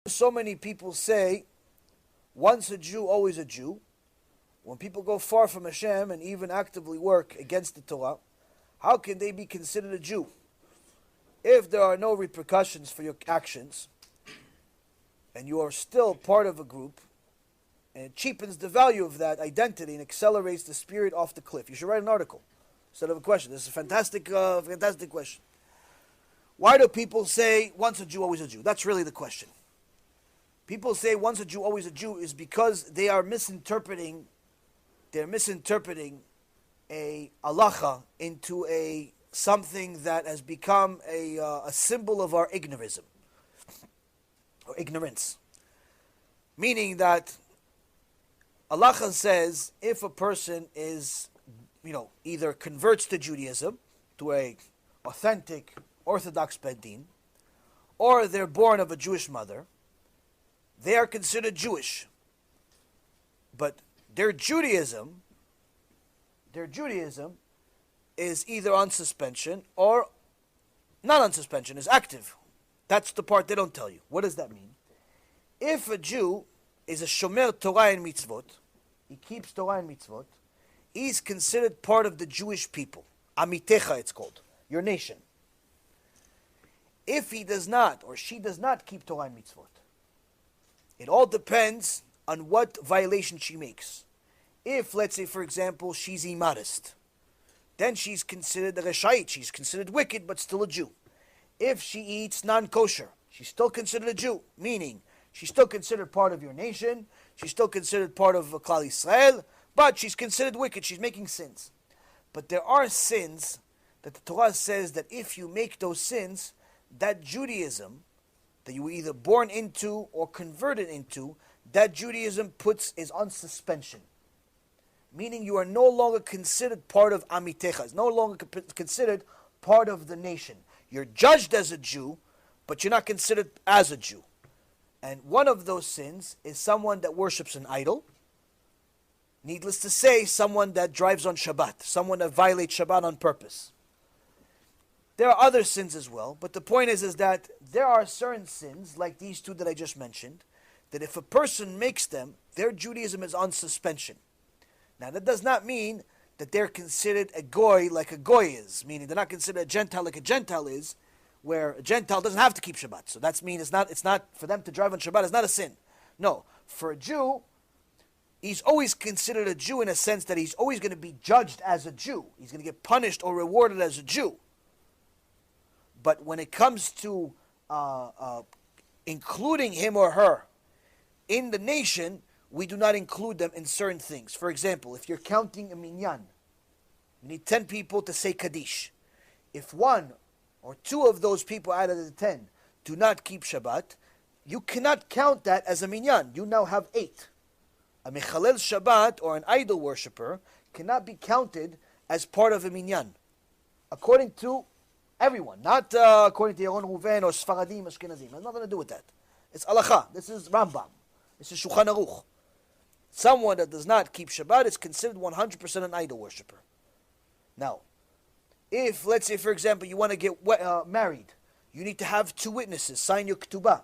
So many people say, once a Jew, always a Jew. When people go far from Hashem and even actively work against the Torah, how can they be considered a Jew? If there are no repercussions for your actions, and you are still part of a group, and it cheapens the value of that identity and accelerates the spirit off the cliff. You should write an article instead of a question. This is a fantastic question. Why do people say, once a Jew, always a Jew? That's really the question. People say, once a Jew, always a Jew, is because they are misinterpreting a halacha into something that has become a symbol of our ignorism, or ignorance. Meaning that halacha says, if a person is, either converts to Judaism, to a authentic Orthodox bedin, or they're born of a Jewish mother, they are considered Jewish. But their Judaism is either on suspension or not on suspension, is active. That's the part they don't tell you. What does that mean? If a Jew is a shomer Torah and mitzvot, he keeps Torah and mitzvot, he's considered part of the Jewish people. Amitecha, it's called, your nation. If he does not, or she does not keep Torah and mitzvot, it all depends on what violation she makes. If, let's say, for example, she's immodest, then she's considered a reshait, she's considered wicked, but still a Jew. If she eats non-kosher, she's still considered a Jew, meaning she's still considered part of your nation, she's still considered part of Klal Yisrael, but she's considered wicked, she's making sins. But there are sins that the Torah says that if you make those sins, that Judaism that you were either born into or converted into, that Judaism is on suspension. Meaning you are no longer considered part of Amitecha, it's no longer considered part of the nation. You're judged as a Jew, but you're not considered as a Jew. And one of those sins is someone that worships an idol. Needless to say, someone that drives on Shabbat, someone that violates Shabbat on purpose. There are other sins as well, but the point is that there are certain sins, like these two that I just mentioned, that if a person makes them, their Judaism is on suspension. Now that does not mean that they're considered a goy like a goy is, meaning they're not considered a Gentile like a Gentile is, where a Gentile doesn't have to keep Shabbat. So that's mean it's not for them to drive on Shabbat, it's not a sin. No, for a Jew, he's always considered a Jew in a sense that he's always going to be judged as a Jew. He's going to get punished or rewarded as a Jew. But when it comes to including him or her in the nation, we do not include them in certain things. For example, if you're counting a minyan, you need 10 people to say Kaddish. If one or two of those people out of the 10 do not keep Shabbat, you cannot count that as a minyan. You now have 8. A mechalel Shabbat, or an idol worshipper, cannot be counted as part of a minyan. According to everyone, not according to Yaron Reuven or Sfaradim, Ashkenazim. It has nothing to do with that. It's Halakha. This is Rambam. This is Shulchan Aruch. Someone that does not keep Shabbat is considered 100% an idol worshipper. Now, if, let's say, for example, you want to get married, you need to have 2 witnesses sign your ketubah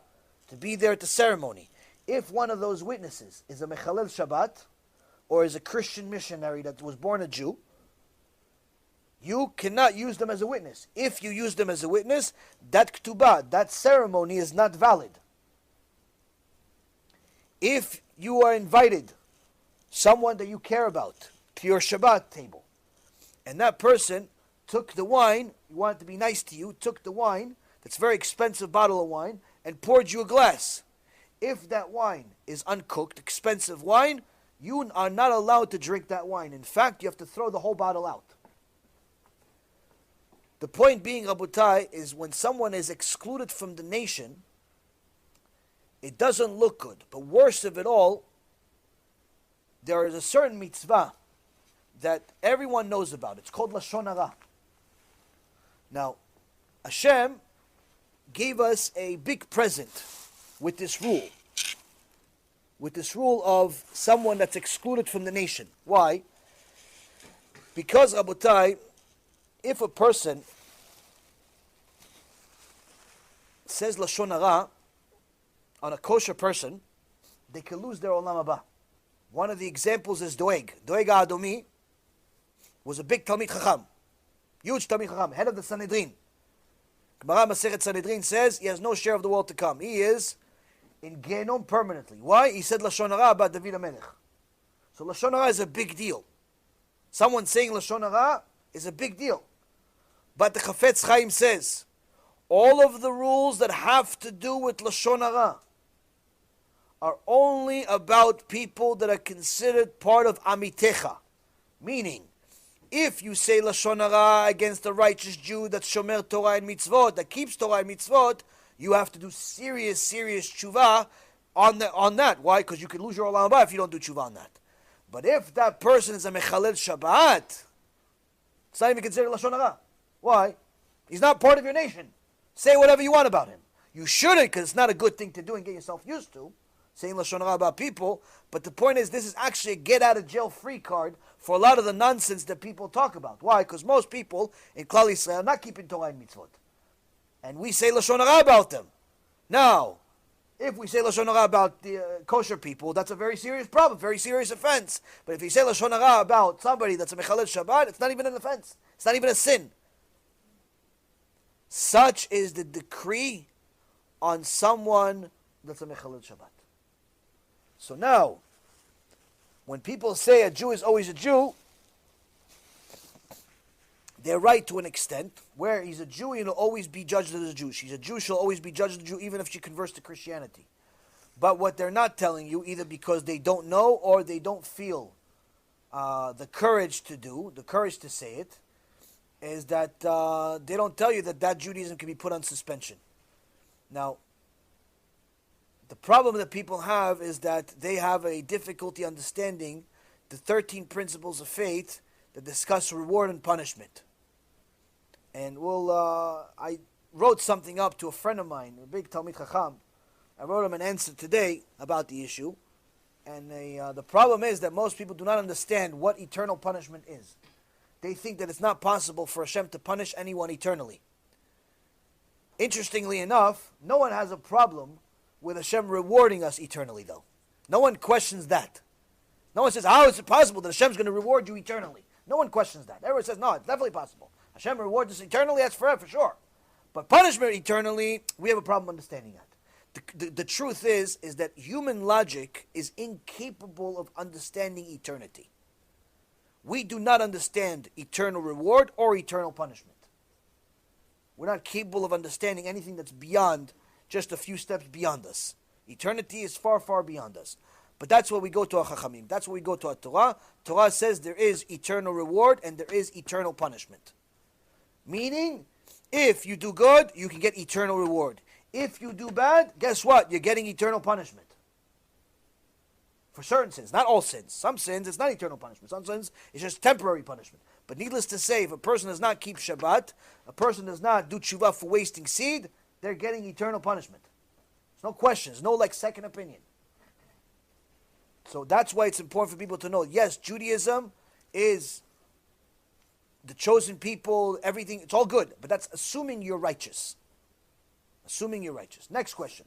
to be there at the ceremony. If one of those witnesses is a mechalel Shabbat or is a Christian missionary that was born a Jew, you cannot use them as a witness. If you use them as a witness, that ketubah, that ceremony is not valid. If you are invited, someone that you care about, to your Shabbat table, and that person took the wine, you want it to be nice to you, took the wine, that's a very expensive bottle of wine, and poured you a glass. If that wine is uncooked, expensive wine, you are not allowed to drink that wine. In fact, you have to throw the whole bottle out. The point being, Rabotai, is when someone is excluded from the nation, it doesn't look good. But worst of it all, there is a certain mitzvah that everyone knows about. It's called Lashon Hara. Now, Hashem gave us a big present with this rule. With this rule of someone that's excluded from the nation. Why? Because, Rabotai, if a person says Lashon Hara, on a kosher person, they can lose their olam haba. One of the examples is Doeg. Doeg Adomi was a big Talmid Chacham, huge Talmid Chacham, head of the Sanhedrin. Gemara Masechet Sanhedrin says he has no share of the world to come. He is in Gehenom permanently. Why? He said Lashon Hara about David HaMelech. So Lashon Hara is a big deal. Someone saying Lashon Hara is a big deal. But the Chafetz Chaim says, all of the rules that have to do with Lashon Hara are only about people that are considered part of Amitecha. Meaning, if you say Lashon Hara against a righteous Jew that's Shomer Torah and Mitzvot, that keeps Torah and Mitzvot, you have to do serious tshuva on that. Why? Because you can lose your olam haba if you don't do tshuva on that. But if that person is a mechalel Shabbat, it's not even considered Lashon Hara. Why? He's not part of your nation. Say whatever you want about him. You shouldn't, because it's not a good thing to do and get yourself used to, saying Lashon Hara about people. But the point is, this is actually a get-out-of-jail-free card for a lot of the nonsense that people talk about. Why? Because most people in Klal Yisrael are not keeping Torah and Mitzvot. And we say Lashon Hara about them. Now, if we say Lashon Hara about the kosher people, that's a very serious problem, very serious offense. But if you say Lashon Hara about somebody that's a Mechalel Shabbat, it's not even an offense. It's not even a sin. Such is the decree on someone that's a Mechalel Shabbat. So now, when people say a Jew is always a Jew, they're right to an extent, where he's a Jew, he'll always be judged as a Jew. She's a Jew, she'll always be judged as a Jew, even if she converts to Christianity. But what they're not telling you, either because they don't know or they don't feel the courage to say it, is that they don't tell you that Judaism can be put on suspension. Now, the problem that people have is that they have a difficulty understanding the 13 principles of faith that discuss reward and punishment. And I wrote something up to a friend of mine, a big Talmid Chacham. I wrote him an answer today about the issue. And the problem is that most people do not understand what eternal punishment is. They think that it's not possible for Hashem to punish anyone eternally. Interestingly enough, no one has a problem with Hashem rewarding us eternally, though. No one questions that. No one says, how is it possible that Hashem's going to reward you eternally? No one questions that. Everyone says, no, it's definitely possible. Hashem rewards us eternally, that's forever, for sure. But punishment eternally, we have a problem understanding that. The truth is that human logic is incapable of understanding eternity. We do not understand eternal reward or eternal punishment. We're not capable of understanding anything that's beyond, just a few steps beyond us. Eternity is far, far beyond us. But that's where we go to our Chachamim. That's where we go to our Torah. Torah says there is eternal reward and there is eternal punishment. Meaning, if you do good, you can get eternal reward. If you do bad, guess what? You're getting eternal punishment. For certain sins, not all sins. Some sins, it's not eternal punishment. Some sins, it's just temporary punishment. But needless to say, if a person does not keep Shabbat, a person does not do tshuva for wasting seed, they're getting eternal punishment. There's no questions, no second opinion. So that's why it's important for people to know, yes, Judaism is the chosen people, everything, it's all good. But that's assuming you're righteous. Assuming you're righteous. Next question.